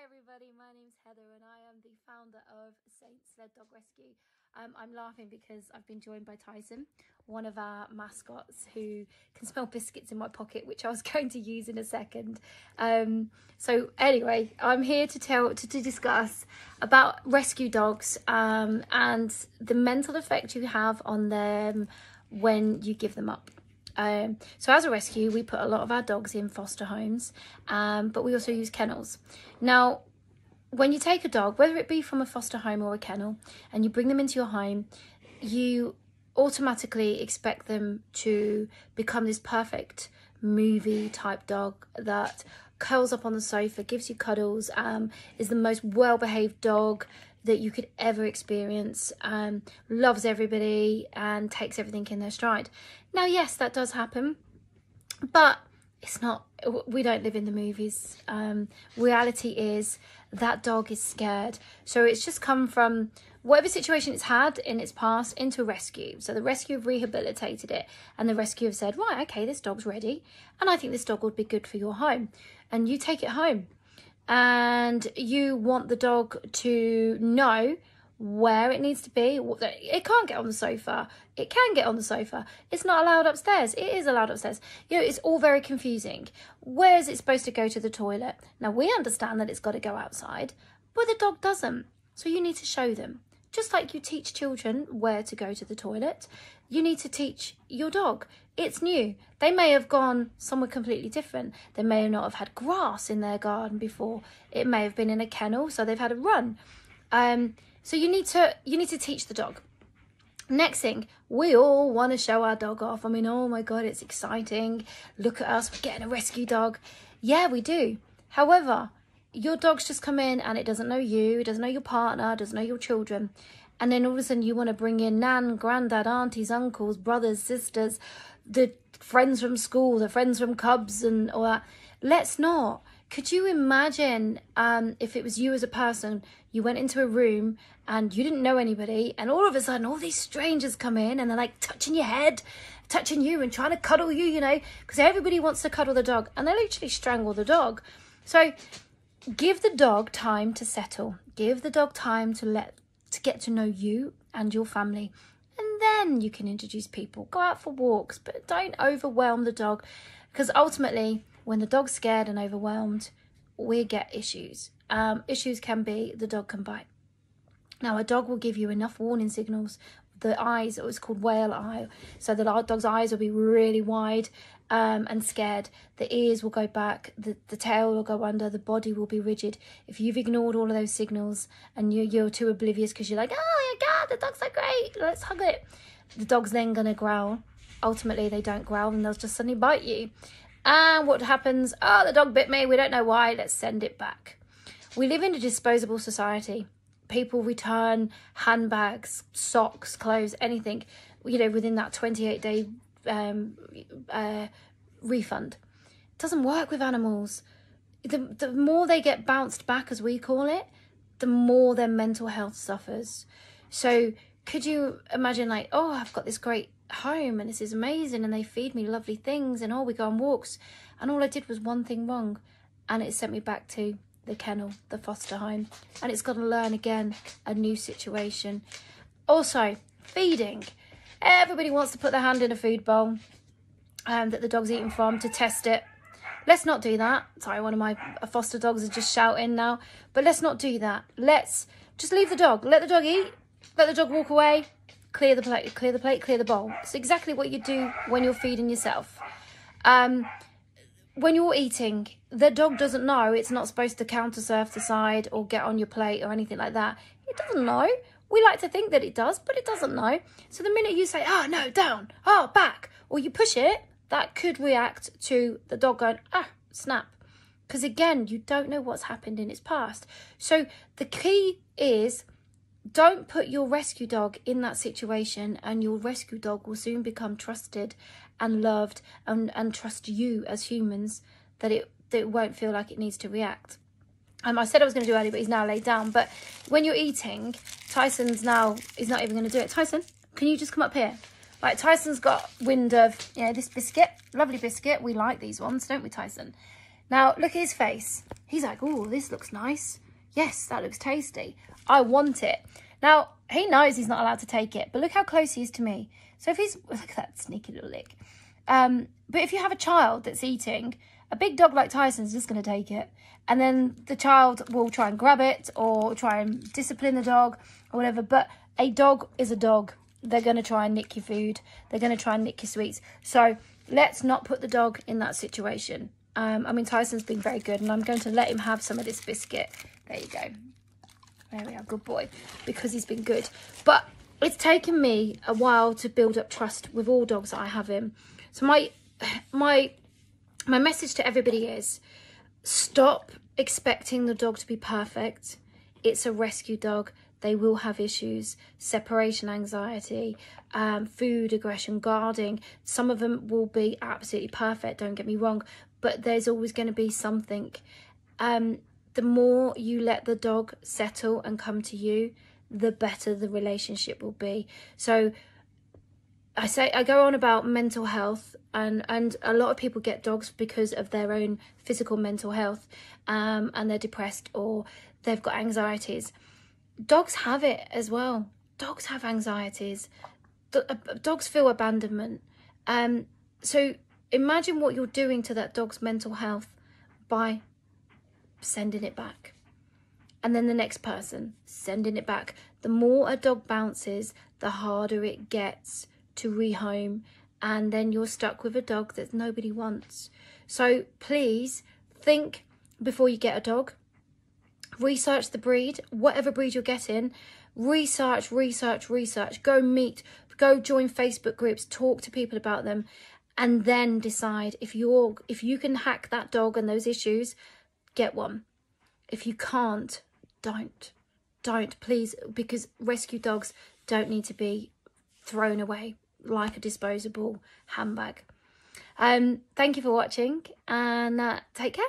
Hi everybody, my name's Heather and I am the founder of Sled Dog Rescue. I'm laughing because I've been joined by Tyson, one of our mascots, who can smell biscuits in my pocket, which I was going to use in a second. So anyway, I'm here to discuss about rescue dogs and the mental effect you have on them when you give them up. So as a rescue, we put a lot of our dogs in foster homes, but we also use kennels. Now, when you take a dog, whether it be from a foster home or a kennel, and you bring them into your home, you automatically expect them to become this perfect movie type dog that curls up on the sofa, gives you cuddles, is the most well-behaved dog that you could ever experience, loves everybody and takes everything in their stride. Now, yes, that does happen, but it's not, we don't live in the movies. Reality is that dog is scared. So it's just come from whatever situation it's had in its past into rescue. So the rescue have rehabilitated it and the rescue have said, right, okay, this dog's ready and I think this dog would be good for your home. And you take it home. And you want the dog to know where it needs to be. It can't get on the sofa. It can get on the sofa. It's not allowed upstairs. It is allowed upstairs. You know, it's all very confusing. Where is it supposed to go to the toilet? Now, we understand that it's got to go outside, but the dog doesn't. So you need to show them. Just like you teach children where to go to the toilet, you need to teach your dog. It's new. They may have gone somewhere completely different. They may not have had grass in their garden before. It may have been in a kennel, so they've had a run. So you need to teach the dog. Next thing, we all want to show our dog off. I mean, oh my God, it's exciting. Look at us, we're getting a rescue dog. Yeah, we do. However, your dog's just come in and it doesn't know you, it doesn't know your partner, it doesn't know your children. And then all of a sudden you want to bring in nan, granddad, aunties, uncles, brothers, sisters, the friends from school, the friends from Cubs and all that. Let's not. Could you imagine if it was you as a person, you went into a room and you didn't know anybody and all of a sudden all these strangers come in and they're like touching your head, touching you and trying to cuddle you, you know, because everybody wants to cuddle the dog and they literally strangle the dog. So give the dog time to settle. Give the dog time to get to know you and your family. And then you can introduce people. Go out for walks, but don't overwhelm the dog. Because ultimately, when the dog's scared and overwhelmed, we get issues. Issues can be the dog can bite. Now, a dog will give you enough warning signals. The eyes, it was called whale eye. So the dog's eyes will be really wide and scared. The ears will go back, the tail will go under, the body will be rigid. If you've ignored all of those signals and you're too oblivious because you're like, oh my God, the dog's so great, let's hug it. The dog's then going to growl. Ultimately, they don't growl and they'll just suddenly bite you. And what happens? Oh, the dog bit me. We don't know why. Let's send it back. We live in a disposable society. People return handbags, socks, clothes, anything, you know, within that 28-day refund. It doesn't work with animals. The more they get bounced back, as we call it, the more their mental health suffers. So could you imagine, like, oh, I've got this great home and this is amazing and they feed me lovely things and oh, we go on walks and all I did was one thing wrong and it sent me back to the kennel, the foster home, and it's got to learn again a new situation. Also, feeding. Everybody wants to put their hand in a food bowl that the dog's eating from to test it. Let's not do that. Sorry, one of my foster dogs is just shouting now, but let's not do that. Let's just leave the dog. Let the dog eat. Let the dog walk away. Clear the plate, clear the bowl. It's exactly what you do when you're feeding yourself. When you're eating, the dog doesn't know it's not supposed to counter surf the side or get on your plate or anything like that. It doesn't know. We like to think that it does, but it doesn't know. So the minute you say, oh, no, down, oh, back, or you push it, that could react to the dog going, ah, snap. Because again, you don't know what's happened in its past. So the key is, don't put your rescue dog in that situation and your rescue dog will soon become trusted and loved and trust you as humans that it won't feel like it needs to react. I said I was going to do it earlier, but he's now laid down. But when you're eating, Tyson's now, he's not even going to do it. Tyson, can you just come up here? Right, Tyson's got wind of, you know, this biscuit, lovely biscuit. We like these ones, don't we, Tyson? Now, look at his face. He's like, oh, this looks nice. Yes, that looks tasty. I want it. Now, he knows he's not allowed to take it, but look how close he is to me. So if he's, look at that sneaky little lick. But if you have a child that's eating, a big dog like Tyson's just going to take it. And then the child will try and grab it or try and discipline the dog or whatever. But a dog is a dog. They're going to try and nick your food. They're going to try and nick your sweets. So let's not put the dog in that situation. I mean, Tyson's been very good, and I'm going to let him have some of this biscuit. There you go. There we are, good boy, because he's been good. But it's taken me a while to build up trust with all dogs that I have in. So my message to everybody is, stop expecting the dog to be perfect. It's a rescue dog. They will have issues, separation anxiety, food aggression, guarding. Some of them will be absolutely perfect, don't get me wrong, but there's always going to be something. The more you let the dog settle and come to you, the better the relationship will be. So I go on about mental health, and a lot of people get dogs because of their own physical mental health, and they're depressed or they've got anxieties. Dogs have it as well. Dogs have anxieties. Dogs feel abandonment. So imagine what you're doing to that dog's mental health by sending it back. And then the next person, sending it back. The more a dog bounces, the harder it gets to rehome. And then you're stuck with a dog that nobody wants. So please think before you get a dog. Research the breed, whatever breed you're getting. Research. Go join Facebook groups, talk to people about them, and then decide if you can hack that dog and those issues, get one. If you can't, don't, please, because rescue dogs don't need to be thrown away like a disposable handbag. Thank you for watching, and take care.